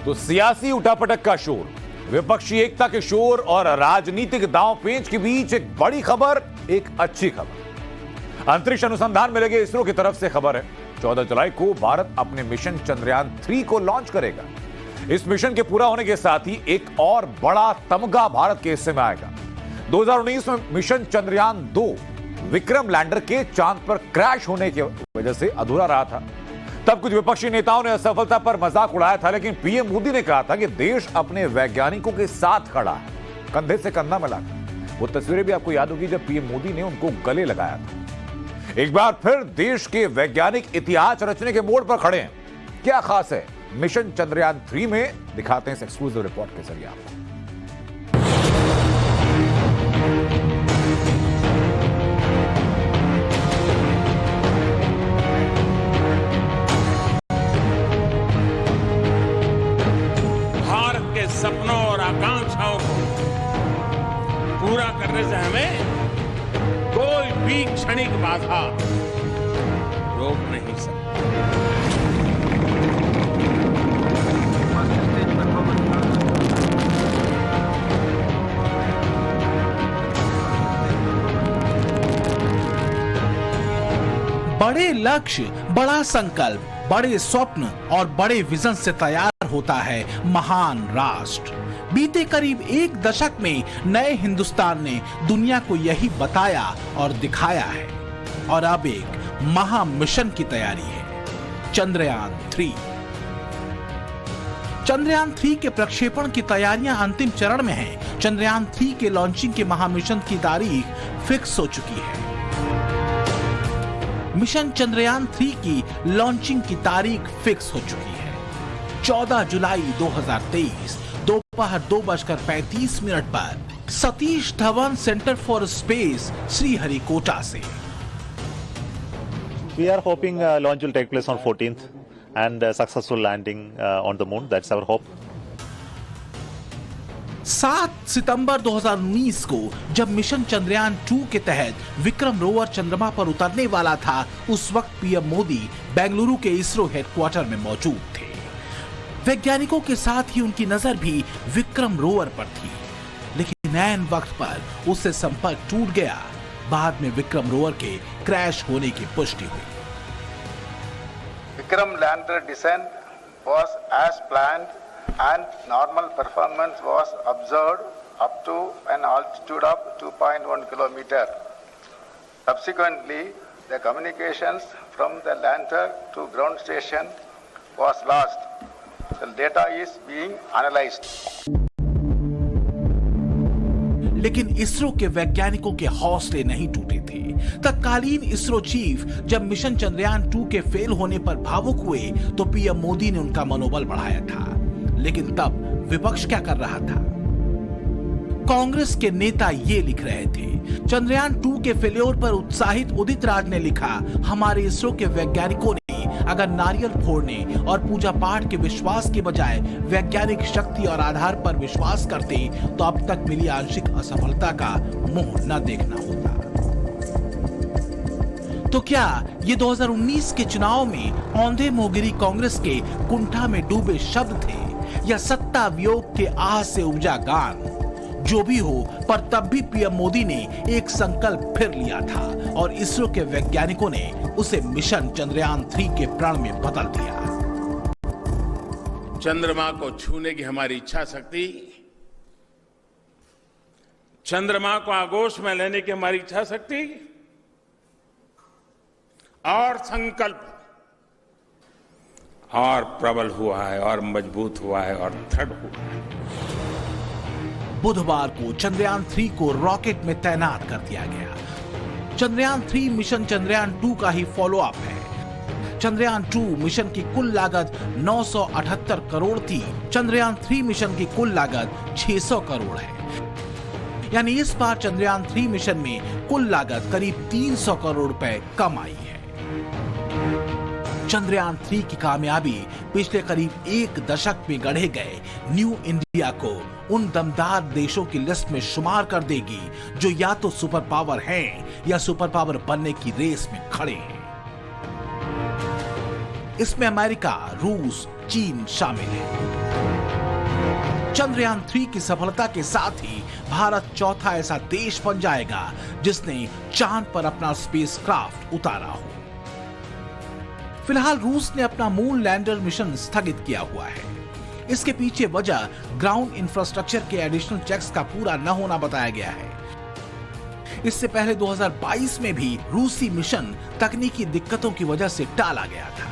तो सियासी उठापटक का शोर, विपक्षी एकता के शोर और राजनीतिक दांव पेंच के बीच एक बड़ी खबर, एक अच्छी खबर। अंतरिक्ष अनुसंधान में लगे इसरो की तरफ से खबर है, 14 जुलाई को भारत अपने मिशन चंद्रयान 3 को लॉन्च करेगा। इस मिशन के पूरा होने के साथ ही एक और बड़ा तमगा भारत के हिस्से में आएगा। 2019 में मिशन चंद्रयान 2 विक्रम लैंडर के चांद पर क्रैश होने की वजह से अधूरा रहा था। तब कुछ विपक्षी नेताओं ने असफलता पर मजाक उड़ाया था, लेकिन पीएम मोदी ने कहा था कि देश अपने वैज्ञानिकों के साथ खड़ा है, कंधे से कंधा मिलाकर। वो तस्वीरें भी आपको याद होगी जब पीएम मोदी ने उनको गले लगाया था। एक बार फिर देश के वैज्ञानिक इतिहास रचने के मोड़ पर खड़े हैं। क्या खास है मिशन चंद्रयान 3 में, दिखाते हैं इस एक्सक्लूसिव रिपोर्ट के जरिए आपको। सपनों और आकांक्षाओं को पूरा करने से हमें कोई भी क्षणिक बाधा रोक नहीं सकती। बड़े लक्ष्य, बड़ा संकल्प, बड़े स्वप्न और बड़े विजन से तैयार होता है महान राष्ट्र। बीते करीब एक दशक में नए हिंदुस्तान ने दुनिया को यही बताया और दिखाया है, और अब एक महा मिशन की तैयारी है, चंद्रयान 3। चंद्रयान 3 के प्रक्षेपण की तैयारियां अंतिम चरण में हैं। चंद्रयान 3 के लॉन्चिंग के महामिशन की तारीख फिक्स हो चुकी है। मिशन चंद्रयान 3 की लॉन्चिंग की तारीख फिक्स हो चुकी है, 14 जुलाई 2023 दोपहर 2:35 पर Satish Dhawan centre for space Sriharikota से। We are hoping launch will take place on 14th and successful landing on the moon. That's our hope. 7 सितंबर 2019 को जब मिशन चंद्रयान 2 के तहत विक्रम रोवर चंद्रमा पर उतरने वाला था, उस वक्त पीएम मोदी बेंगलुरु के इसरो हेडक्वार्टर में मौजूद थे। वैज्ञानिकों के साथ ही उनकी नजर भी विक्रम रोवर पर थी, लेकिन ऐन वक्त पर उससे संपर्क टूट गया। बाद में विक्रम रोवर के क्रैश होने की पुष्टि हुई। Vikram lander descent was as planned and normal performance was observed up to an altitude of 2.1 kilometer. Subsequently, the communications from the lander to ground station was lost. The data is being analyzed. लेकिन इसरो के वैज्ञानिकों के हौसले नहीं टूटे थे। तत्कालीन ISRO chief जब मिशन चंद्रयान 2 के फेल होने पर भावुक हुए तो पीएम मोदी ने उनका मनोबल बढ़ाया था। लेकिन तब विपक्ष क्या कर रहा था? कांग्रेस के नेता ये लिख रहे थे। चंद्रयान 2 के फेल्योर पर उत्साहित उदित राज ने लिखा, हमारे इसरो के वैज्ञानिकों ने अगर नारियल फोड़ने और पूजा पाठ के विश्वास के बजाय वैज्ञानिक शक्ति और आधार पर विश्वास करते तो अब तक मिली आंशिक असफलता का मुंह न देखना होता। तो क्या ये 2019 के चुनाव में औंधे मोहगिरी कांग्रेस के कुंठा में डूबे शब्द थे, या सत्ता वियोग के आह से उपजा गान? जो भी हो, पर तब भी पीएम मोदी ने एक संकल्प फिर लिया था और इसरो के वैज्ञानिकों ने उसे मिशन चंद्रयान 3 के प्रण में बदल दिया। चंद्रमा को छूने की हमारी इच्छा शक्ति, चंद्रमा को आगोश में लेने की हमारी इच्छा शक्ति और संकल्प और प्रबल हुआ है और मजबूत हुआ है और दृढ़ हुआ है। बुधवार को चंद्रयान 3 को रॉकेट में तैनात कर दिया गया। चंद्रयान 3 मिशन चंद्रयान 2 का ही फॉलो अप है। चंद्रयान 2 मिशन की कुल लागत 978 करोड़ थी। चंद्रयान 3 मिशन की कुल लागत 600 करोड़ है। यानी इस बार चंद्रयान 3 मिशन में कुल लागत करीब 300 करोड़ रुपए कम आई है। चंद्रयान 3 की कामयाबी पिछले करीब एक दशक में गढ़े गए न्यू इंडिया को उन दमदार देशों की लिस्ट में शुमार कर देगी जो या तो सुपर पावर हैं या सुपर पावर बनने की रेस में खड़े हैं। इसमें अमेरिका, रूस, चीन शामिल है। चंद्रयान 3 की सफलता के साथ ही भारत चौथा ऐसा देश बन जाएगा जिसने चांद पर अपना स्पेसक्राफ्ट उतारा हो। फिलहाल रूस ने अपना मून लैंडर मिशन स्थगित किया हुआ है। इसके पीछे वजह ग्राउंड इंफ्रास्ट्रक्चर के एडिशनल चेक्स का पूरा न होना बताया गया है। इससे पहले 2022 में भी रूसी मिशन तकनीकी दिक्कतों की वजह से टाला गया था।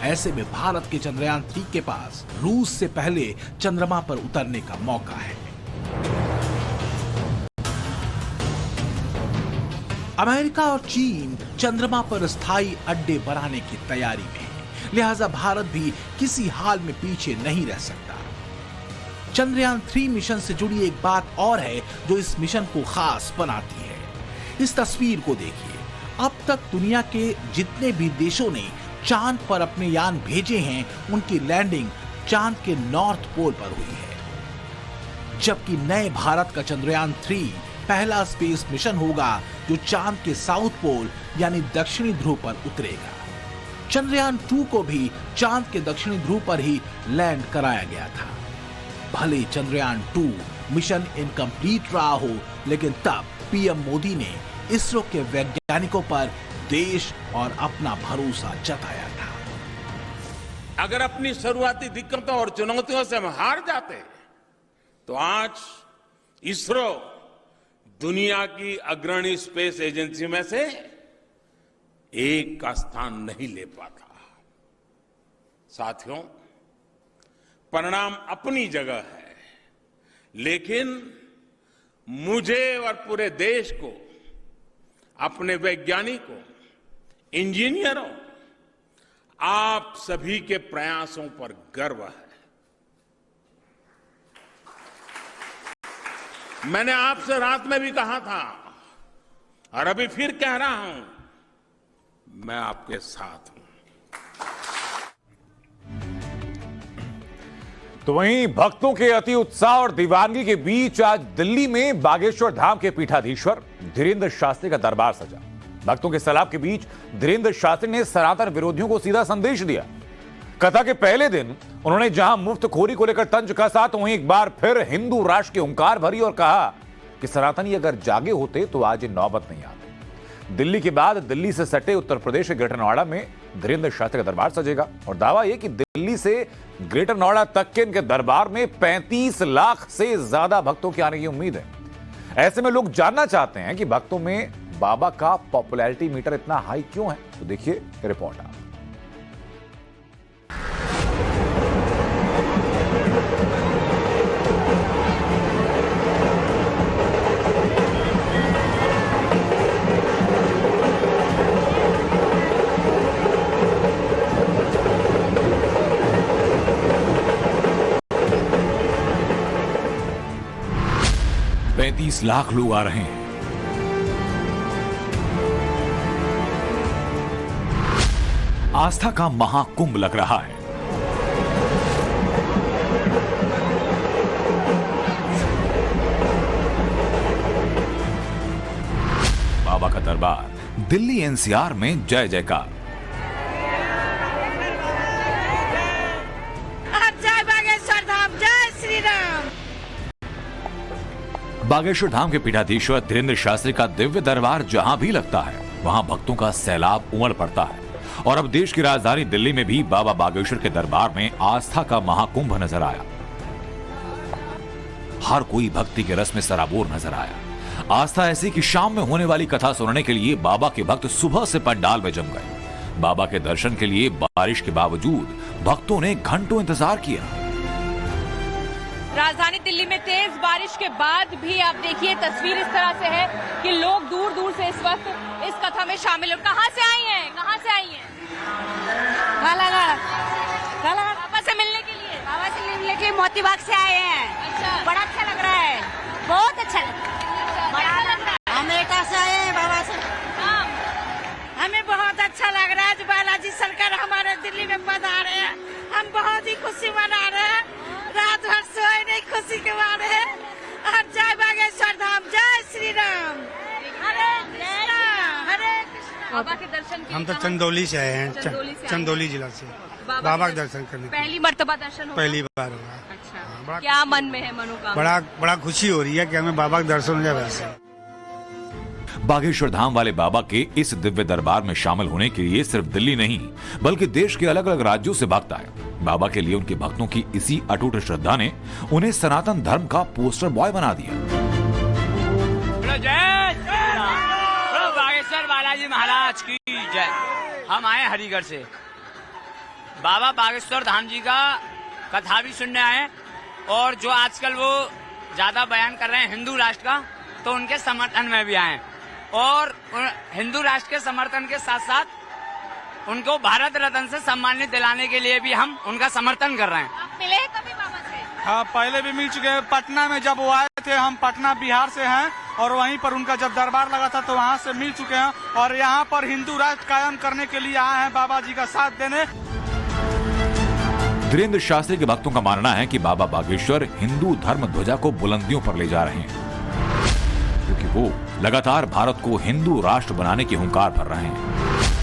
ऐसे में भारत के चंद्रयान 3 के पास रूस से पहले चंद्रमा पर उतरने का मौका है। अमेरिका और चीन चंद्रमा पर स्थायी अड्डे बनाने की तैयारी में है, लिहाजा भारत भी किसी हाल में पीछे नहीं रह सकता। चंद्रयान 3 मिशन से जुड़ी एक बात और है जो इस मिशन को खास बनाती है। इस तस्वीर को देखिए। अब तक दुनिया के जितने भी देशों ने चांद पर अपने यान भेजे हैं, उनकी लैंडिंग चांद के नॉर्थ पोल पर हुई है, जबकि नए भारत का चंद्रयान 3 पहला स्पेस मिशन होगा जो चांद के साउथ पोल यानी दक्षिणी ध्रुव पर उतरेगा। चंद्रयान 2 को भी चांद के दक्षिणी ध्रुव पर ही लैंड कराया गया था। भले चंद्रयान 2 मिशन इनकम्प्लीट रहा हो, लेकिन तब पीएम मोदी ने इसरो के वैज्ञानिकों पर देश और अपना भरोसा जताया था। अगर अपनी शुरुआती दिक्कतों और चुनौतियों से हम हार जाते तो आज इसरो दुनिया की अग्रणी स्पेस एजेंसी में से एक का स्थान नहीं ले पाता। साथियों, परिणाम अपनी जगह है, लेकिन मुझे और पूरे देश को, अपने वैज्ञानिकों, इंजीनियरों, आप सभी के प्रयासों पर गर्व है। मैंने आपसे रात में भी कहा था और अभी फिर कह रहा हूं, मैं आपके साथ हूं। तो वहीं भक्तों के अति उत्साह और दीवानगी के बीच आज दिल्ली में बागेश्वर धाम के पीठाधीश्वर धीरेन्द्र शास्त्री का दरबार सजा। भक्तों के सैलाब के बीच धीरेन्द्र शास्त्री ने सनातन विरोधियों को सीधा संदेश दिया। कथा के पहले दिन उन्होंने जहां मुफ्तखोरी को लेकर तंज कसा, तो वहीं एक बार फिर हिंदू राष्ट्र की हुंकार भरी और कहा कि सनातनी अगर जागे होते तो आज ये नौबत नहीं आती। दिल्ली के बाद दिल्ली से सटे उत्तर प्रदेश के ग्रेटर नोएडा में धीरेन्द्र शास्त्री का दरबार सजेगा और दावा यह कि दिल्ली से ग्रेटर नोएडा तक के इनके दरबार में 35 लाख से ज्यादा भक्तों के आने की उम्मीद है। ऐसे में लोग जानना चाहते हैं कि भक्तों में बाबा का पॉपुलैरिटी मीटर इतना हाई क्यों है। तो देखिए रिपोर्ट आप। लाख लोग आ रहे हैं। आस्था का महाकुंभ लग रहा है। बाबा का दरबार दिल्ली एनसीआर में जय जयकार। जय बागेश्वर धाम, जय श्री राम। बागेश्वर धाम के पीठाधीश्वर धीरेन्द्र शास्त्री का दिव्य दरबार जहां भी लगता है वहां भक्तों का सैलाब उमड़ पड़ता है। और अब देश की राजधानी दिल्ली में भी बाबा बागेश्वर के दरबार में आस्था का महाकुंभ नजर आया। हर कोई भक्ति के रस में सराबोर नजर आया। आस्था ऐसी कि शाम में होने वाली कथा सुनने के लिए बाबा के भक्त सुबह से पंडाल में जम गए। बाबा के दर्शन के लिए बारिश के बावजूद भक्तों ने घंटों इंतजार किया। राजधानी दिल्ली में तेज बारिश के बाद भी आप देखिए तस्वीर इस तरह से है कि लोग दूर दूर से इस वक्त इस कथा में शामिल हैं। कहाँ से आई हैं? कहाँ से आई हैं? बाबा से मिलने के लिए? बाबा से मिलने के लिए मोती बाग से आए हैं। अच्छा, बड़ा अच्छा लग रहा है, बहुत अच्छा लग रहा है। बड़ा लग रहा है। हम एटा से आए हैं बाबा से। हाँ, हमें बहुत अच्छा लग रहा है जो बालाजी सरकार हमारे दिल्ली में पधारे हैं। हम बहुत ही खुशी मना रहे हैं, रात भर सोए नहीं खुशी के मारे हैं। और जय बागेश्वर धाम, जय श्री राम। हरे कृष्णा, हरे कृष्णा। बाबा के दर्शन के हम तो लिए चंदौली से आए हैं, चंदौली से आए चंदौली जिला से बाबा के दर्शन करने के लिए। पहली मर्तबा दर्शन होगा? पहली बार हुआ। अच्छा, बड़ा क्या मन में है मनोकामना? बड़ा खुशी हो रही है कि हमें बाबा के दर्शन हो जाए। वैसे बागेश्वर धाम वाले बाबा के इस दिव्य दरबार में शामिल होने के लिए सिर्फ दिल्ली नहीं बल्कि देश के अलग अलग राज्यों से भक्त आए। बाबा के लिए उनके भक्तों की इसी अटूट श्रद्धा ने उन्हें सनातन धर्म का पोस्टर बॉय बना दिया। बागेश्वर बालाजी महाराज की जय। हम आए हरिगढ़ से, बाबा बागेश्वर धाम जी का कथा भी सुनने आए, और जो आजकल वो ज्यादा बयान कर रहे हैं हिंदू राष्ट्र का, तो उनके समर्थन में भी आए, और हिंदू राष्ट्र के समर्थन के साथ साथ उनको भारत रत्न से सम्मानित दिलाने के लिए भी हम उनका समर्थन कर रहे हैं। आप मिले हैं कभी बाबा से? हाँ, पहले भी मिल चुके हैं। पटना में जब वो आए थे, हम पटना बिहार से हैं, और वहीं पर उनका जब दरबार लगा था तो वहाँ से मिल चुके हैं, और यहाँ पर हिंदू राष्ट्र कायम करने के लिए आए हैं बाबा जी का साथ देने। धीरेन्द्र शास्त्री के भक्तों का मानना है कि बाबा बागेश्वर हिंदू धर्म ध्वजा को बुलंदियों पर ले जा रहे हैं, क्योंकि वो लगातार भारत को हिंदू राष्ट्र बनाने की हुंकार भर रहे हैं।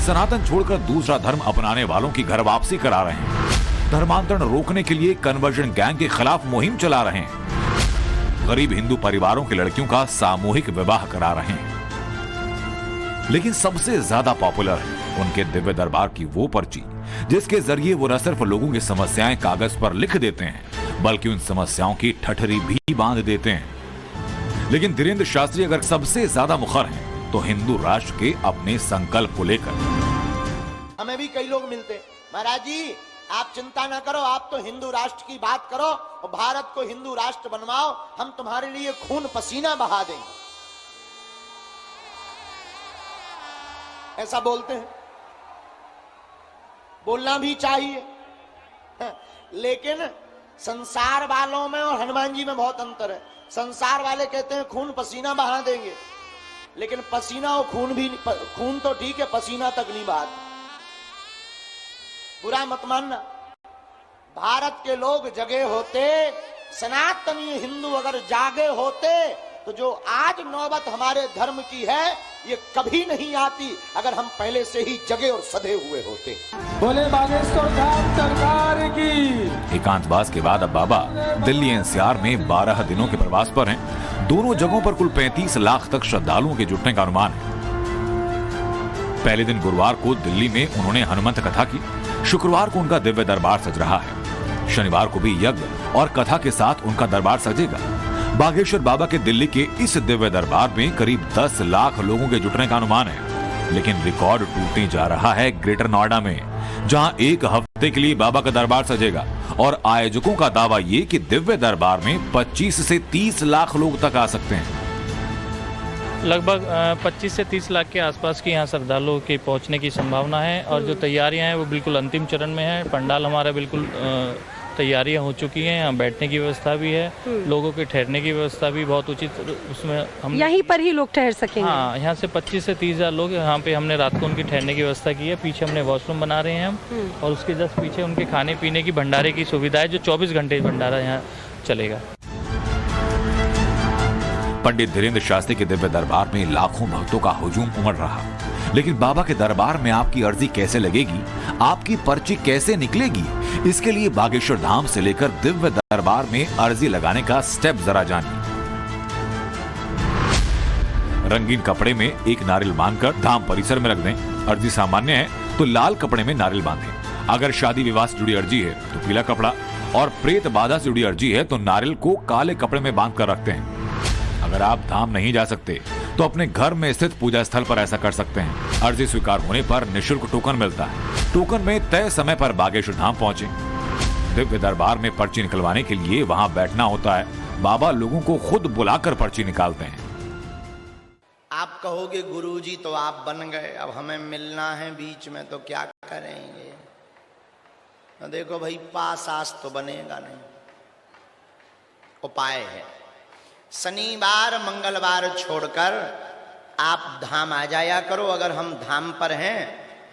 सनातन छोड़कर दूसरा धर्म अपनाने वालों की घर वापसी करा रहे हैं। धर्मांतरण रोकने के लिए कन्वर्जन गैंग के खिलाफ मुहिम चला रहे हैं। गरीब हिंदू परिवारों की लड़कियों का सामूहिक विवाह करा रहे हैं। लेकिन सबसे ज्यादा पॉपुलर है उनके दिव्य दरबार की वो पर्ची जिसके जरिए वो न सिर्फ लोगों की समस्याएं कागज पर लिख देते हैं बल्कि उन समस्याओं की ठठरी भी बांध देते हैं। लेकिन धीरेन्द्र शास्त्री अगर सबसे ज्यादा मुखर हैं तो हिंदू राष्ट्र के अपने संकल्प को लेकर। हमें भी कई लोग मिलते, महाराज जी आप चिंता ना करो, आप तो हिंदू राष्ट्र की बात करो और भारत को हिंदू राष्ट्र बनवाओ, हम तुम्हारे लिए खून पसीना बहा देंगे, ऐसा बोलते हैं। बोलना भी चाहिए, लेकिन संसार वालों में और हनुमान जी में बहुत अंतर है। संसार वाले कहते हैं खून पसीना बहा देंगे, लेकिन पसीना और खून तो ठीक है, पसीना तक नहीं बहाते। बुरा मत मानना, भारत के लोग जगे होते, सनातनी हिंदू अगर जागे होते तो जो आज नौबत हमारे धर्म की है ये कभी नहीं आती अगर हम पहले से ही जगे और सधे हुए होते। बोले बागेश्वर धाम सरकार की। एकांतवास के बाद अब बाबा दिल्ली एनसीआर में 12 दिनों के प्रवास पर हैं। दोनों जगहों पर कुल 35 लाख तक श्रद्धालुओं के जुटने का अनुमान है। पहले दिन गुरुवार को दिल्ली में उन्होंने हनुमंत कथा की। शुक्रवार को उनका दिव्य दरबार सज रहा है। शनिवार को भी यज्ञ और कथा के साथ उनका दरबार सजेगा। बागेश्वर बाबा के दिल्ली के इस दिव्य दरबार में करीब 10 लाख लोगों के जुटने का अनुमान है। लेकिन रिकॉर्ड टूटने जा रहा है ग्रेटर नोएडा में, जहां एक हफ्ते के लिए बाबा का दरबार सजेगा और आयोजकों का दावा ये कि दिव्य दरबार में 25 से 30 लाख लोग तक आ सकते हैं। लगभग 25 से 30 लाख के आसपास की यहाँ श्रद्धालुओं के पहुँचने की संभावना है, और जो तैयारियां हैं वो बिल्कुल अंतिम चरण में है। पंडाल हमारा बिल्कुल तैयारियां हो चुकी हैं, यहाँ बैठने की व्यवस्था भी है, लोगों के ठहरने की व्यवस्था भी बहुत उचित, उसमें हम यहीं पर ही लोग ठहर सकेंगे। हाँ, यहाँ से 25 से 30 हज़ार लोग यहाँ पे हमने रात को उनकी ठहरने की व्यवस्था की है। पीछे हमने वॉशरूम बना रहे हैं हम, और उसके जस्ट पीछे उनके खाने पीने की भंडारे की सुविधा है, जो 24 घंटे भंडारा यहाँ चलेगा। पंडित धीरेन्द्र शास्त्री के दिव्य दरबार में लाखों भक्तों का हुजूम उमड़ रहा, लेकिन बाबा के दरबार में आपकी अर्जी कैसे लगेगी, आपकी पर्ची कैसे निकलेगी, इसके लिए बागेश्वर धाम से लेकर दिव्य दरबार में अर्जी लगाने का स्टेप जरा जानिए। रंगीन कपड़े में एक नारियल बांधकर धाम परिसर में रख दें। अर्जी सामान्य है तो लाल कपड़े में नारियल बांधें। अगर शादी विवाह से जुड़ी अर्जी है तो पीला कपड़ा, और प्रेत बाधा से जुड़ी अर्जी है तो नारियल को काले कपड़े में बांध कर रखते हैं। अगर आप धाम नहीं जा सकते तो अपने घर में स्थित पूजा स्थल पर ऐसा कर सकते हैं। अर्जी स्वीकार होने पर निःशुल्क टोकन मिलता है। टोकन में तय समय पर बागेश्वर धाम पहुंचे। दिव्य दरबार में पर्ची निकलवाने के लिए वहां बैठना होता है। बाबा लोगों को खुद बुलाकर पर्ची निकालते हैं। आप कहोगे गुरुजी तो आप बन गए, अब हमें मिलना है बीच में तो क्या करेंगे? तो देखो भाई, पास आस तो बनेगा नहीं। उपाय है, शनिवार मंगलवार छोड़कर आप धाम आ जाया करो। अगर हम धाम पर हैं,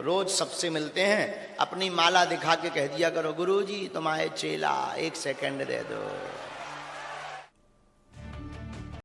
रोज सबसे मिलते हैं, अपनी माला दिखा के कह दिया करो गुरुजी तुम आए चेला, 1 सेकंड दे दो।